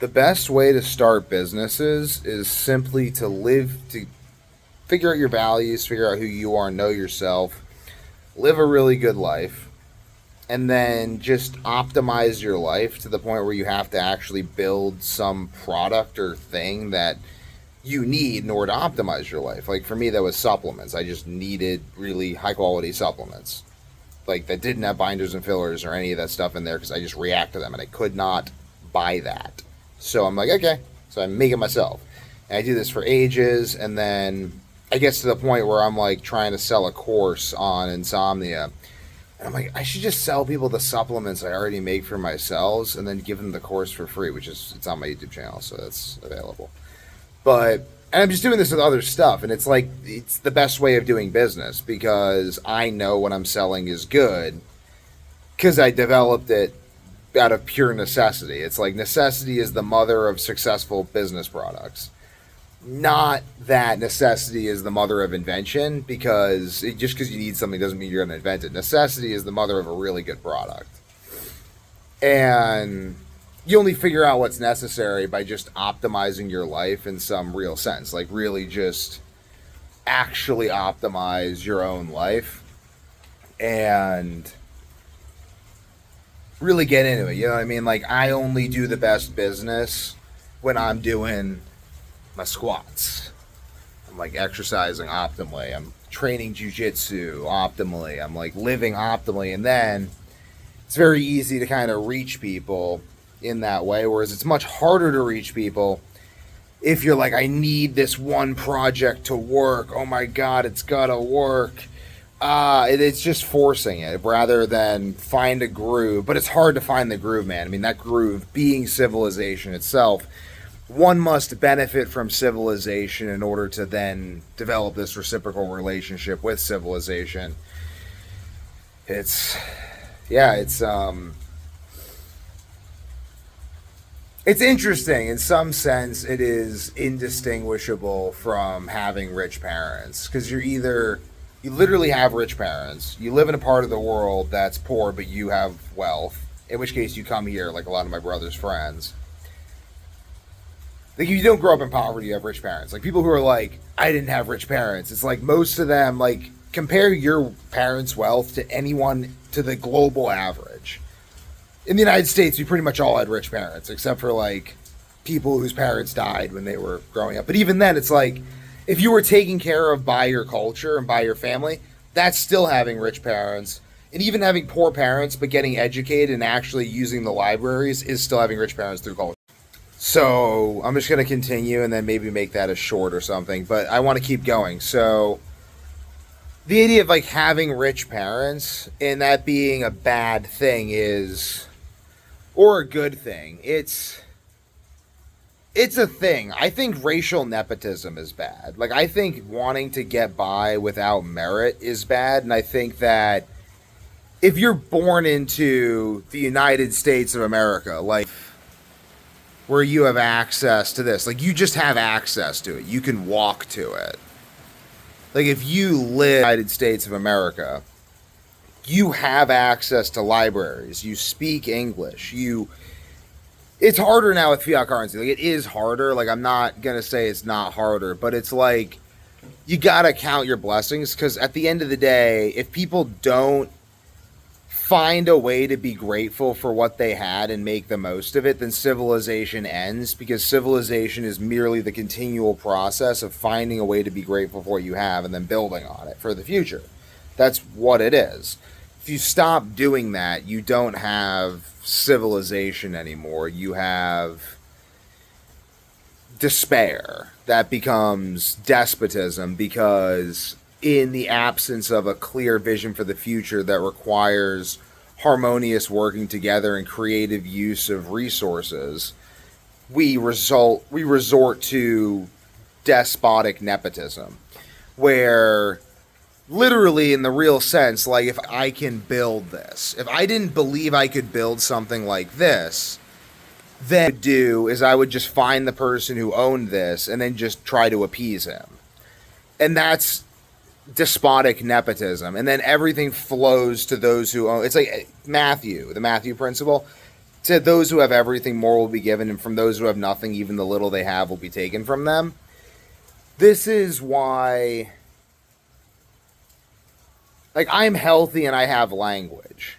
The best way to start businesses is simply to figure out your values, figure out who you are, know yourself, live a really good life, and then just optimize your life to the point where you have to actually build some product or thing that you need in order to optimize your life. Like for me, that was supplements. I just needed really high quality supplements, like that didn't have binders and fillers or any of that stuff in there because I just react to them and I could not buy that. So I'm like, okay, so I make it myself. And I do this for ages, and then I get to the point where I'm like trying to sell a course on insomnia. And I'm like, I should just sell people the supplements I already make for myself and then give them the course for free, which is it's on my YouTube channel, so that's available. But and I'm just doing this with other stuff, and it's like it's the best way of doing business because I know what I'm selling is good because I developed it out of pure necessity. It's like necessity is the mother of successful business products. Not that necessity is the mother of invention because just because you need something doesn't mean you're going to invent it. Necessity is the mother of a really good product. And you only figure out what's necessary by just optimizing your life in some real sense. Like really just actually optimize your own life and really get into it. You know what I mean? Like I only do the best business when I'm doing my squats. I'm like exercising optimally. I'm training jujitsu optimally. I'm like living optimally. And then it's very easy to kind of reach people in that way. Whereas it's much harder to reach people if you're like, I need this one project to work. Oh my God, it's gotta work. It's just forcing it rather than find a groove. But it's hard to find the groove, man. I mean, that groove being civilization itself, one must benefit from civilization in order to then develop this reciprocal relationship with civilization. It's, yeah, it's interesting. In some sense, it is indistinguishable from having rich parents because you literally have rich parents. You live in a part of the world that's poor, but you have wealth, in which case you come here like a lot of my brother's friends. Like, if you don't grow up in poverty, you have rich parents. Like, people who are like, I didn't have rich parents. It's like most of them, like, compare your parents' wealth to anyone, to the global average. In the United States, we pretty much all had rich parents, except for, like, people whose parents died when they were growing up. But even then, it's like, if you were taken care of by your culture and by your family, that's still having rich parents. And even having poor parents, but getting educated and actually using the libraries is still having rich parents through culture. So I'm just going to continue and then maybe make that a short or something. But I want to keep going. So the idea of like having rich parents and that being a bad thing is, or a good thing, it's a thing. I think racial nepotism is bad. Like, I think wanting to get by without merit is bad. And I think that if you're born into the United States of America, like, where you have access to this, like, you just have access to it. You can walk to it. Like, if you live in the United States of America, you have access to libraries. You speak English. It's harder now with fiat currency. Like, it is harder. Like, I'm not going to say it's not harder, but it's like you got to count your blessings because at the end of the day, if people don't find a way to be grateful for what they had and make the most of it, then civilization ends because civilization is merely the continual process of finding a way to be grateful for what you have and then building on it for the future. That's what it is. If you stop doing that, you don't have civilization anymore. You have despair. That becomes despotism because in the absence of a clear vision for the future that requires harmonious working together and creative use of resources, we resort to despotic nepotism, where literally in the real sense, like if I can build this, if I didn't believe I could build something like this, then what I would do is I would just find the person who owned this and then just try to appease him. And that's despotic nepotism, and then everything flows to those who own. It's like the Matthew principle. To those who have everything, more will be given, and from those who have nothing, even the little they have will be taken from them. This is why, like, I'm healthy and I have language.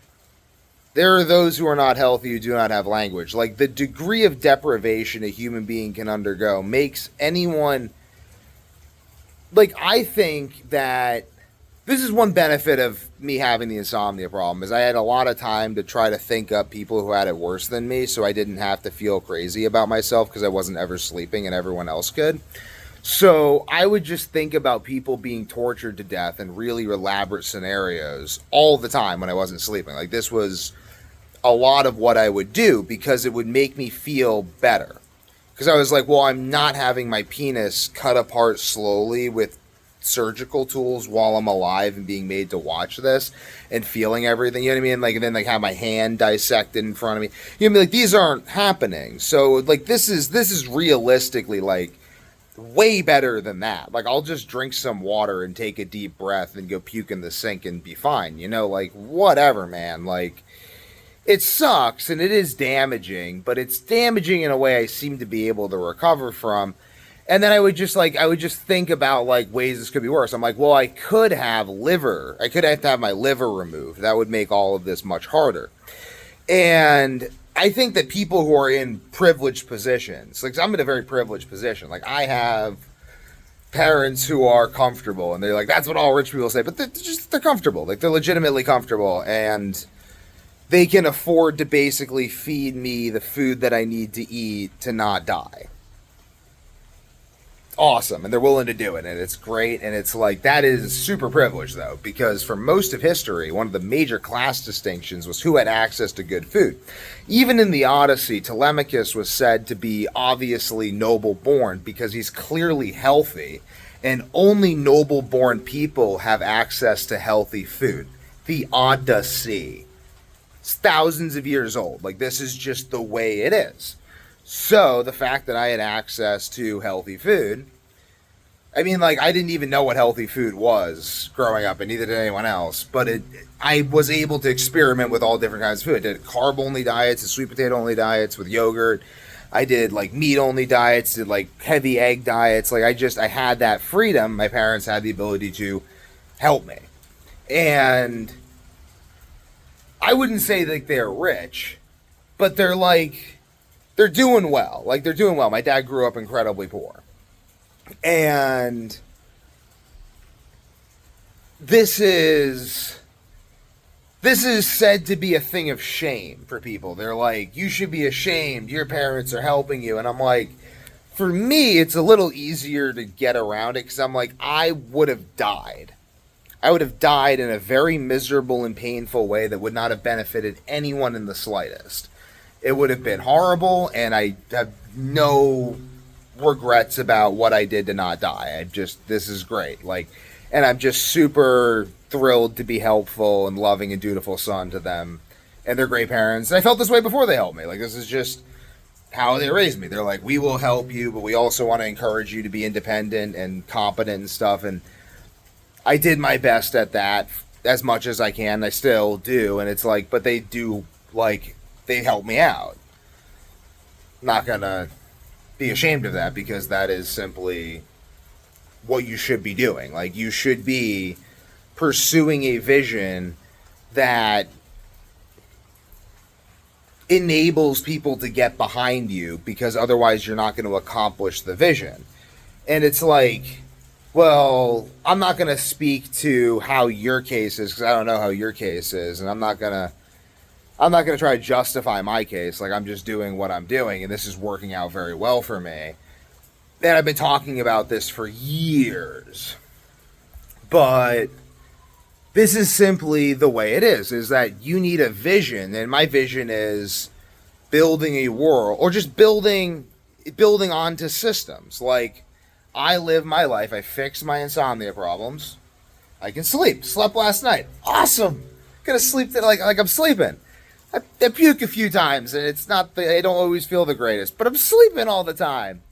There are those who are not healthy who do not have language. Like, the degree of deprivation a human being can undergo makes anyone, like, I think that this is one benefit of me having the insomnia problem, is I had a lot of time to try to think up people who had it worse than me, so I didn't have to feel crazy about myself because I wasn't ever sleeping and everyone else could. So I would just think about people being tortured to death in really elaborate scenarios all the time when I wasn't sleeping. Like, this was a lot of what I would do because it would make me feel better. Because I was like, well, I'm not having my penis cut apart slowly with surgical tools while I'm alive and being made to watch this and feeling everything. You know what I mean? Like, and then like have my hand dissected in front of me. You know what I mean? Like, these aren't happening. So like this is realistically like way better than that. Like, I'll just drink some water and take a deep breath and go puke in the sink and be fine. You know, like, whatever, man. Like, it sucks and it is damaging, but it's damaging in a way I seem to be able to recover from. And then I would just think about like ways this could be worse. I'm like, well, I could have to have my liver removed. That would make all of this much harder. And I think that people who are in privileged positions, like, I'm in a very privileged position. Like, I have parents who are comfortable, and they're like, that's what all rich people say, but they're comfortable. Like, they're legitimately comfortable, and they can afford to basically feed me the food that I need to eat to not die. Awesome, and they're willing to do it, and it's great, and it's like, that is super privileged, though, because for most of history, one of the major class distinctions was who had access to good food. Even in the Odyssey, Telemachus was said to be obviously noble-born because he's clearly healthy, and only noble-born people have access to healthy food. The Odyssey. It's thousands of years old. Like, this is just the way it is. So, the fact that I had access to healthy food, I mean, like, I didn't even know what healthy food was growing up, and neither did anyone else, but I was able to experiment with all different kinds of food. I did carb-only diets and sweet potato-only diets with yogurt. I did, like, meat-only diets, did, like, heavy egg diets. Like, I had that freedom. My parents had the ability to help me. And I wouldn't say that they're rich, but they're doing well. Like, they're doing well. My dad grew up incredibly poor. And this is said to be a thing of shame for people. They're like, you should be ashamed. Your parents are helping you. And I'm like, for me, it's a little easier to get around it because I'm like, I would have died. I would have died in a very miserable and painful way that would not have benefited anyone in the slightest. It would have been horrible, and I have no regrets about what I did to not die. This is great. Like, and I'm just super thrilled to be helpful and loving and dutiful son to them. And they're great parents. And I felt this way before they helped me. Like, this is just how they raised me. They're like, we will help you, but we also want to encourage you to be independent and competent and stuff. And I did my best at that as much as I can. I still do. And it's like, but they do, like, they help me out. I'm not going to be ashamed of that because that is simply what you should be doing. Like, you should be pursuing a vision that enables people to get behind you because otherwise you're not going to accomplish the vision. And it's like, well, I'm not going to speak to how your case is because I don't know how your case is, and I'm not going to try to justify my case. Like, I'm just doing what I'm doing, and this is working out very well for me. And I've been talking about this for years. But this is simply the way it is that you need a vision, and my vision is building a world, or just building onto systems. Like, I live my life, I fix my insomnia problems, I can sleep. Slept last night. Awesome. Gonna sleep like I'm sleeping. I puke a few times, and I don't always feel the greatest, but I'm sleeping all the time.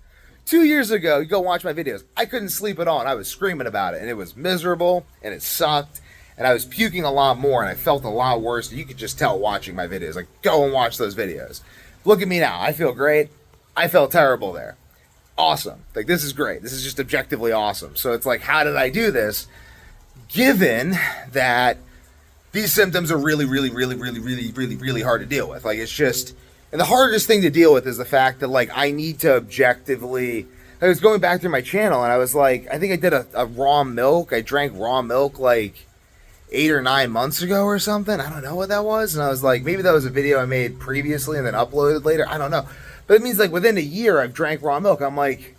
2 years ago, you go watch my videos, I couldn't sleep at all, and I was screaming about it, and it was miserable, and it sucked, and I was puking a lot more, and I felt a lot worse. You could just tell watching my videos. Like, go and watch those videos. Look at me now. I feel great. I felt terrible there. Awesome. Like, this is great. This is just objectively awesome. So it's like, how did I do this? Given that these symptoms are really, really, really, really, really, really, really hard to deal with. Like, it's just, and the hardest thing to deal with is the fact that, like, I need to objectively, I was going back through my channel and I was like, I think I did a raw milk. I drank raw milk like 8 or 9 months ago or something. I don't know what that was. And I was like, maybe that was a video I made previously and then uploaded later. I don't know. But it means like within a year I've drank raw milk. I'm like,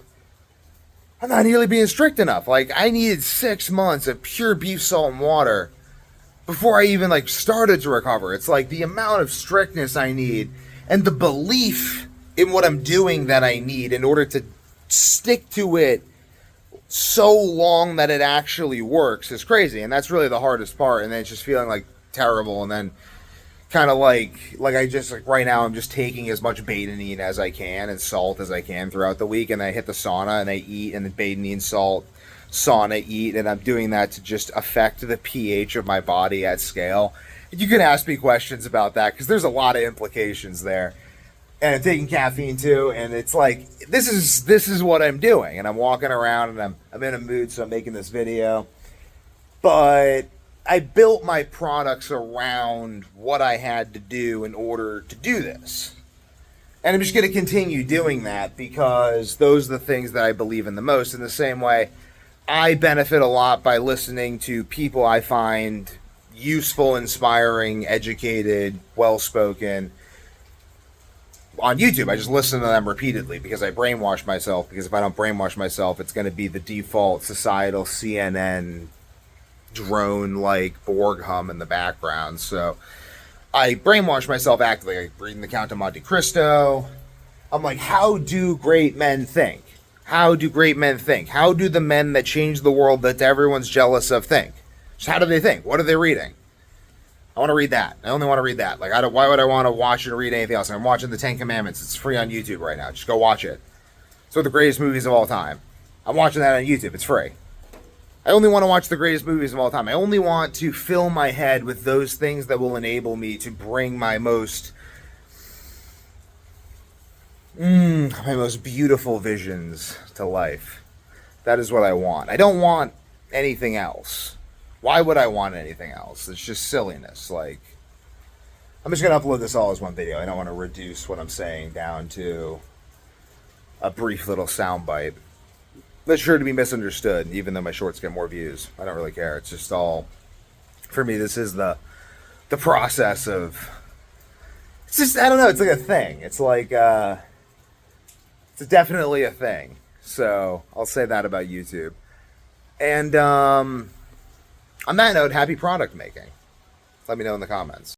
I'm not nearly being strict enough. Like, I needed 6 months of pure beef, salt, and water before I even like started to recover. It's like the amount of strictness I need and the belief in what I'm doing that I need in order to stick to it so long that it actually works is crazy. And that's really the hardest part. And then it's just feeling like terrible. And then kind of like I just, like right now, I'm just taking as much betadine as I can and salt as I can throughout the week. And I hit the sauna and I eat, and the betadine, salt, sauna, eat. And I'm doing that to just affect the pH of my body at scale. And you can ask me questions about that because there's a lot of implications there. And I'm taking caffeine too, and it's like, this is what I'm doing. And I'm walking around and I'm in a mood, so I'm making this video. But I built my products around what I had to do in order to do this. And I'm just going to continue doing that because those are the things that I believe in the most. In the same way, I benefit a lot by listening to people I find useful, inspiring, educated, well-spoken on YouTube. I just listen to them repeatedly because I brainwash myself, because if I don't brainwash myself, it's going to be the default societal CNN drone like Borg hum in the background. So I brainwash myself actively. I read the Count of Monte Cristo. I'm like, how do great men think? How do great men think? How do the men that change the world that everyone's jealous of think? Just how do they think? What are they reading? I want to read that. I only want to read that. Like, why would I want to watch and read anything else? I'm watching the Ten Commandments. It's free on YouTube right now. Just go watch it. It's one of the greatest movies of all time. I'm watching that on YouTube. It's free. I only want to watch the greatest movies of all time. I only want to fill my head with those things that will enable me to bring my most beautiful visions to life. That is what I want. I don't want anything else. Why would I want anything else? It's just silliness. Like, I'm just going to upload this all as one video. I don't want to reduce what I'm saying down to a brief little soundbite. That's sure to be misunderstood, even though my shorts get more views. I don't really care. It's just all, for me, this is the process of, it's just, I don't know, it's like a thing. It's like, it's definitely a thing. So, I'll say that about YouTube. And, on that note, happy product making. Let me know in the comments.